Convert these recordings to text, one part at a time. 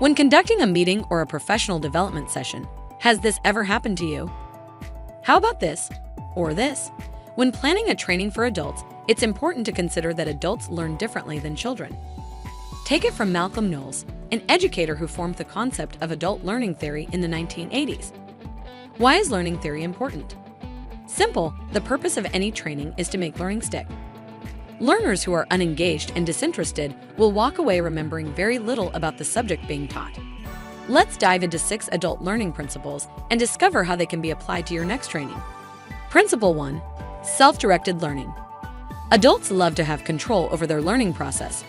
When conducting a meeting or a professional development session, has this ever happened to you? How about this? Or this? When planning a training for adults, it's important to consider that adults learn differently than children. Take it from Malcolm Knowles, an educator who formed the concept of adult learning theory in the 1980s. Why is learning theory important? Simple, the purpose of any training is to make learning stick. Learners who are unengaged and disinterested will walk away remembering very little about the subject being taught. Let's dive into 6 adult learning principles and discover how they can be applied to your next training. Principle 1. Self-directed learning. Adults love to have control over their learning process.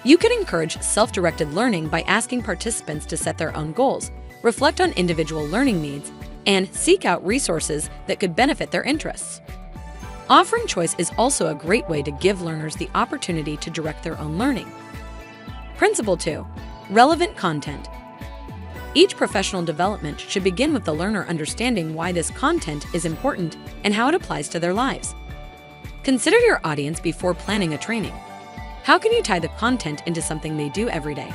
You can encourage self-directed learning by asking participants to set their own goals, reflect on individual learning needs, and seek out resources that could benefit their interests. Offering choice is also a great way to give learners the opportunity to direct their own learning. Principle 2. Relevant content. Each professional development should begin with the learner understanding why this content is important and how it applies to their lives. Consider your audience before planning a training. How can you tie the content into something they do every day?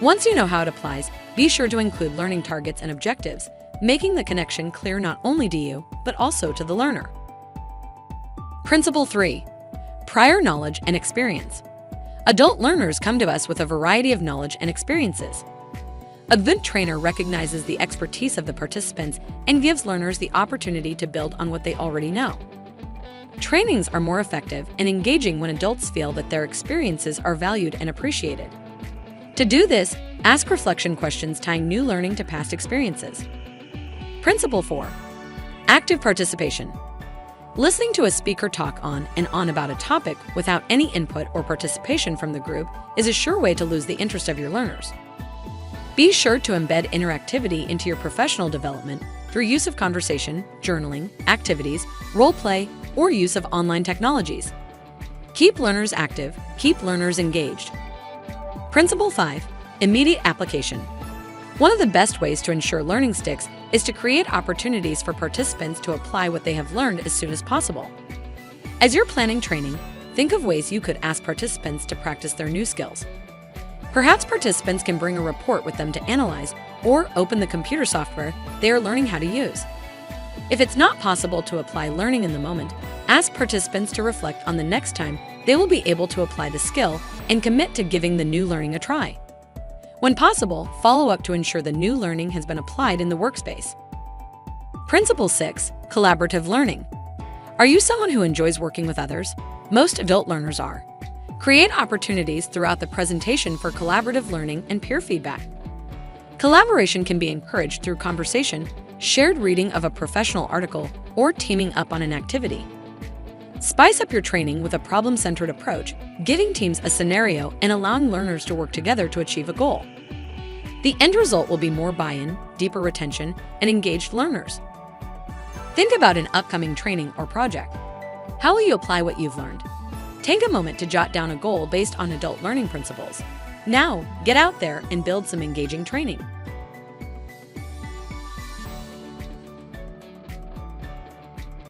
Once you know how it applies, be sure to include learning targets and objectives, making the connection clear not only to you, but also to the learner. Principle 3. Prior knowledge and experience. Adult learners come to us with a variety of knowledge and experiences. A good trainer recognizes the expertise of the participants and gives learners the opportunity to build on what they already know. Trainings are more effective and engaging when adults feel that their experiences are valued and appreciated. To do this, ask reflection questions tying new learning to past experiences. Principle 4. Active participation. Listening to a speaker talk on and on about a topic without any input or participation from the group is a sure way to lose the interest of your learners. Be sure to embed interactivity into your professional development through use of conversation, journaling, activities, role play, or use of online technologies. Keep learners active, keep learners engaged. Principle 5. Immediate application. One of the best ways to ensure learning sticks is to create opportunities for participants to apply what they have learned as soon as possible. As you're planning training, think of ways you could ask participants to practice their new skills. Perhaps participants can bring a report with them to analyze or open the computer software they are learning how to use. If it's not possible to apply learning in the moment, ask participants to reflect on the next time they will be able to apply the skill and commit to giving the new learning a try. When possible, follow up to ensure the new learning has been applied in the workspace. Principle 6. Collaborative learning. Are you someone who enjoys working with others? Most adult learners are. Create opportunities throughout the presentation for collaborative learning and peer feedback. Collaboration can be encouraged through conversation, shared reading of a professional article, or teaming up on an activity. Spice up your training with a problem-centered approach, giving teams a scenario and allowing learners to work together to achieve a goal. The end result will be more buy-in, deeper retention, and engaged learners. Think about an upcoming training or project. How will you apply what you've learned? Take a moment to jot down a goal based on adult learning principles. Now, get out there and build some engaging training.